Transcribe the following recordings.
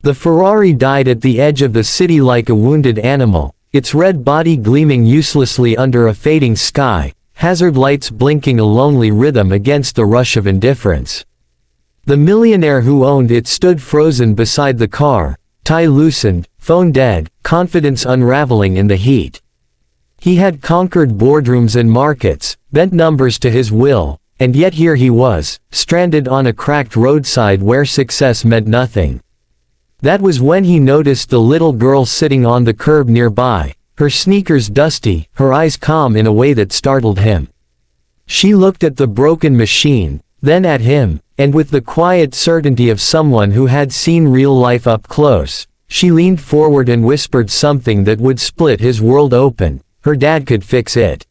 The Ferrari died at the edge of the city like a wounded animal, its red body gleaming uselessly under a fading sky, hazard lights blinking a lonely rhythm against the rush of indifference. The millionaire who owned it stood frozen beside the car, tie loosened, phone dead, confidence unraveling in the heat. He had conquered boardrooms and markets, bent numbers to his will, and yet here he was, stranded on a cracked roadside where success meant nothing. That was when he noticed the little girl sitting on the curb nearby, her sneakers dusty, her eyes calm in a way that startled him. She looked at the broken machine, then at him, and with the quiet certainty of someone who had seen real life up close, she leaned forward and whispered something that would split his world open. Her dad could fix it.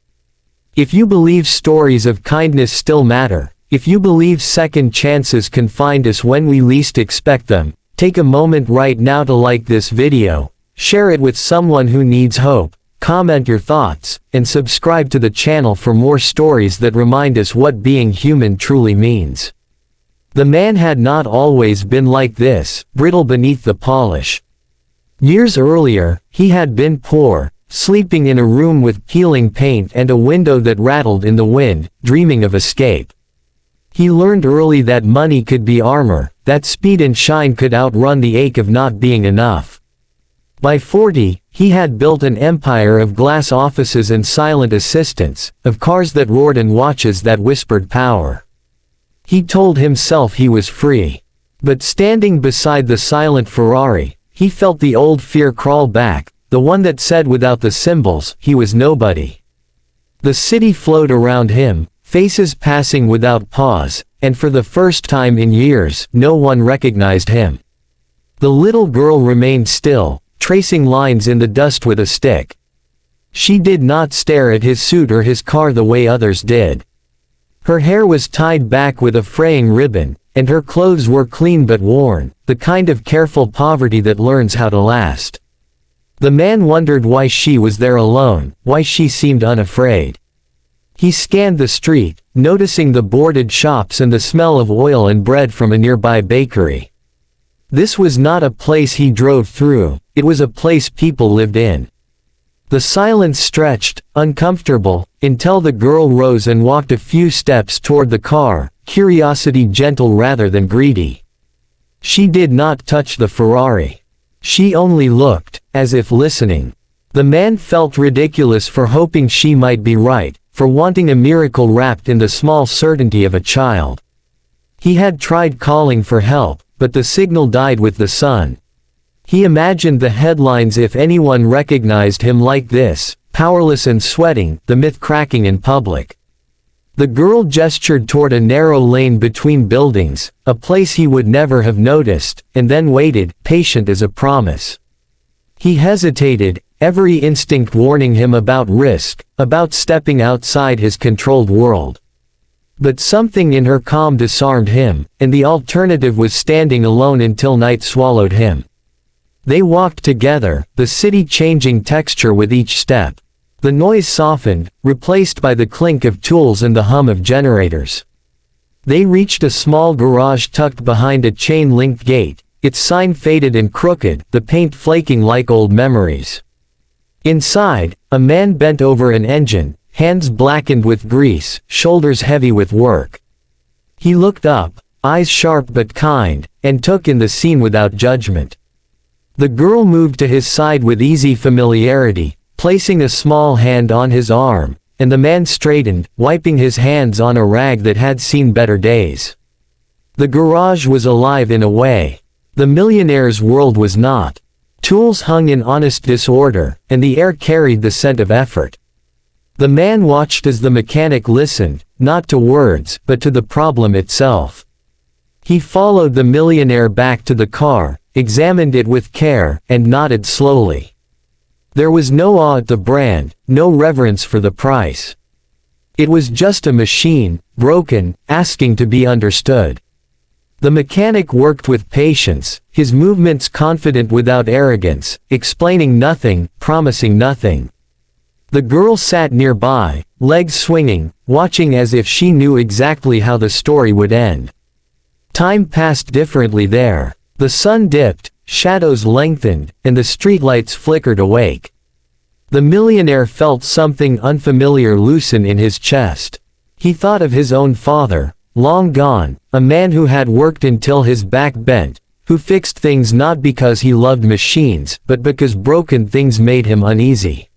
If you believe stories of kindness still matter, if you believe second chances can find us when we least expect them, take a moment right now to like this video, share it with someone who needs hope, comment your thoughts, and subscribe to the channel for more stories that remind us what being human truly means. The man had not always been like this, brittle beneath the polish. Years earlier, he had been poor, sleeping in a room with peeling paint and a window that rattled in the wind, dreaming of escape. He learned early that money could be armor, that speed and shine could outrun the ache of not being enough. By 40, he had built an empire of glass offices and silent assistants, of cars that roared and watches that whispered power. He told himself he was free. But standing beside the silent Ferrari, he felt the old fear crawl back, the one that said without the symbols, he was nobody. The city flowed around him, faces passing without pause, and for the first time in years, no one recognized him. The little girl remained still, tracing lines in the dust with a stick. She did not stare at his suit or his car the way others did. Her hair was tied back with a fraying ribbon, and her clothes were clean but worn, the kind of careful poverty that learns how to last. The man wondered why she was there alone, why she seemed unafraid. He scanned the street, noticing the boarded shops and the smell of oil and bread from a nearby bakery. This was not a place he drove through, it was a place people lived in. The silence stretched, uncomfortable, until the girl rose and walked a few steps toward the car, curiosity gentle rather than greedy. She did not touch the Ferrari. She only looked, as if listening. The man felt ridiculous for hoping she might be right, for wanting a miracle wrapped in the small certainty of a child. He had tried calling for help, but the signal died with the sun. He imagined the headlines if anyone recognized him like this, powerless and sweating, the myth cracking in public. The girl gestured toward a narrow lane between buildings, a place he would never have noticed, and then waited, patient as a promise. He hesitated, every instinct warning him about risk, about stepping outside his controlled world. But something in her calm disarmed him, and the alternative was standing alone until night swallowed him. They walked together, the city changing texture with each step. The noise softened, replaced by the clink of tools and the hum of generators. They reached a small garage tucked behind a chain-linked gate, its sign faded and crooked, the paint flaking like old memories. Inside, a man bent over an engine, hands blackened with grease, shoulders heavy with work. He looked up, eyes sharp but kind, and took in the scene without judgment. The girl moved to his side with easy familiarity, placing a small hand on his arm, and the man straightened, wiping his hands on a rag that had seen better days. The garage was alive in a way. The millionaire's world was not. Tools hung in honest disorder, and the air carried the scent of effort. The man watched as the mechanic listened, not to words, but to the problem itself. He followed the millionaire back to the car, examined it with care, and nodded slowly. There was no awe at the brand, no reverence for the price. It was just a machine, broken, asking to be understood. The mechanic worked with patience, his movements confident without arrogance, explaining nothing, promising nothing. The girl sat nearby, legs swinging, watching as if she knew exactly how the story would end. Time passed differently there. The sun dipped, shadows lengthened, and the streetlights flickered awake. The millionaire felt something unfamiliar loosen in his chest. He thought of his own father, long gone, a man who had worked until his back bent, who fixed things not because he loved machines but because broken things made him uneasy.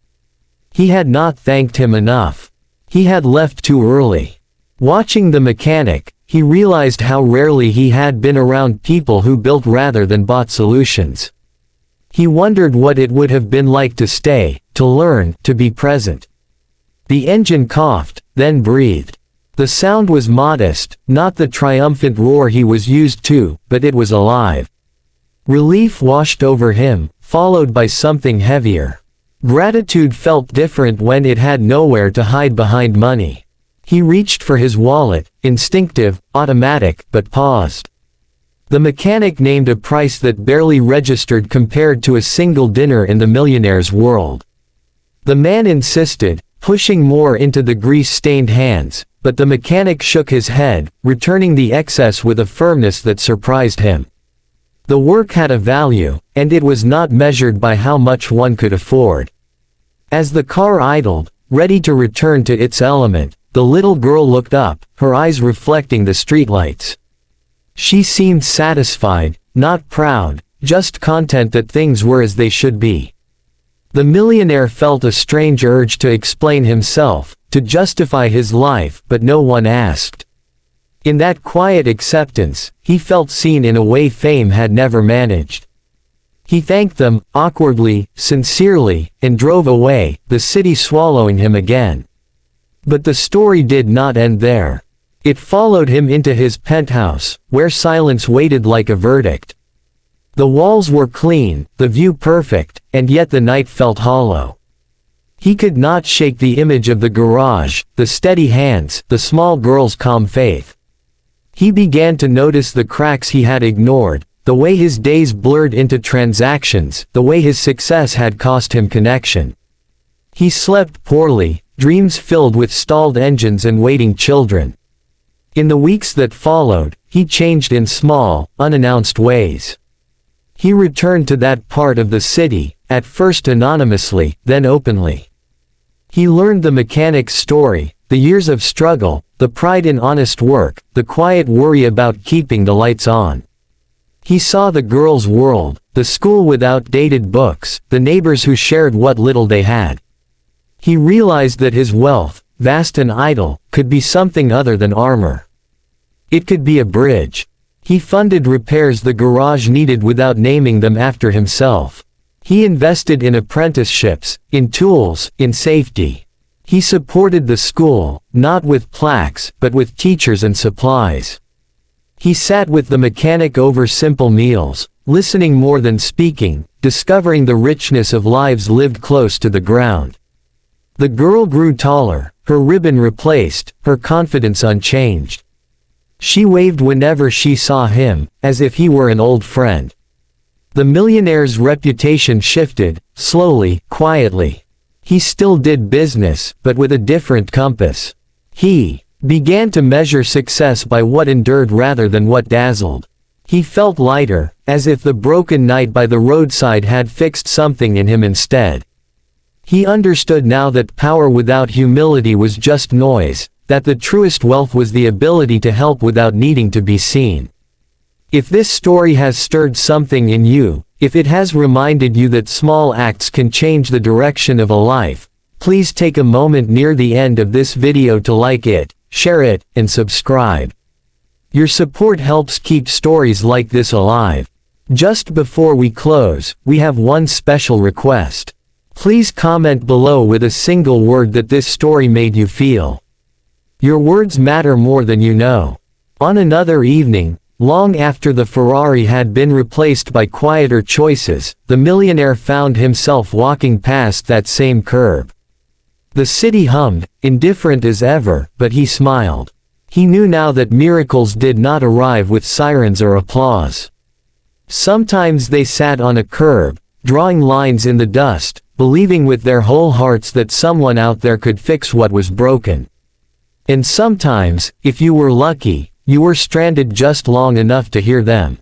He had not thanked him enough. He had left too early. Watching the mechanic, he realized how rarely he had been around people who built rather than bought solutions. He wondered what it would have been like to stay, to learn, to be present. The engine coughed, then breathed. The sound was modest, not the triumphant roar he was used to, but it was alive. Relief washed over him, followed by something heavier. Gratitude felt different when it had nowhere to hide behind money. He reached for his wallet, instinctive, automatic, but paused. The mechanic named a price that barely registered compared to a single dinner in the millionaire's world. The man insisted, pushing more into the grease-stained hands, but the mechanic shook his head, returning the excess with a firmness that surprised him. The work had a value, and it was not measured by how much one could afford. As the car idled, ready to return to its element, the little girl looked up, her eyes reflecting the streetlights. She seemed satisfied, not proud, just content that things were as they should be. The millionaire felt a strange urge to explain himself, to justify his life, but no one asked. In that quiet acceptance, he felt seen in a way fame had never managed. He thanked them, awkwardly, sincerely, and drove away, the city swallowing him again. But the story did not end there. It followed him into his penthouse, where silence waited like a verdict. The walls were clean, the view perfect, and yet the night felt hollow. He could not shake the image of the garage, the steady hands, the small girl's calm faith. He began to notice the cracks he had ignored, the way his days blurred into transactions, the way his success had cost him connection. He slept poorly, dreams filled with stalled engines and waiting children. In the weeks that followed, he changed in small, unannounced ways. He returned to that part of the city, at first anonymously, then openly. He learned the mechanic's story, the years of struggle, the pride in honest work, the quiet worry about keeping the lights on. He saw the girl's world, the school with outdated books, the neighbors who shared what little they had. He realized that his wealth, vast and idle, could be something other than armor. It could be a bridge. He funded repairs the garage needed without naming them after himself. He invested in apprenticeships, in tools, in safety. He supported the school, not with plaques, but with teachers and supplies. He sat with the mechanic over simple meals, listening more than speaking, discovering the richness of lives lived close to the ground. The girl grew taller, her ribbon replaced, her confidence unchanged. She waved whenever she saw him, as if he were an old friend. The millionaire's reputation shifted, slowly, quietly. He still did business, but with a different compass. He began to measure success by what endured rather than what dazzled. He felt lighter, as if the broken night by the roadside had fixed something in him instead. He understood now that power without humility was just noise, that the truest wealth was the ability to help without needing to be seen. If this story has stirred something in you, if it has reminded you that small acts can change the direction of a life, please take a moment near the end of this video to like it, share it, and subscribe. Your support helps keep stories like this alive. Just before we close, we have one special request. Please comment below with a single word that this story made you feel. Your words matter more than you know. On another evening, long after the Ferrari had been replaced by quieter choices, the millionaire found himself walking past that same curb. The city hummed, indifferent as ever, but he smiled. He knew now that miracles did not arrive with sirens or applause. Sometimes they sat on a curb, drawing lines in the dust, believing with their whole hearts that someone out there could fix what was broken. And sometimes, if you were lucky, you were stranded just long enough to hear them.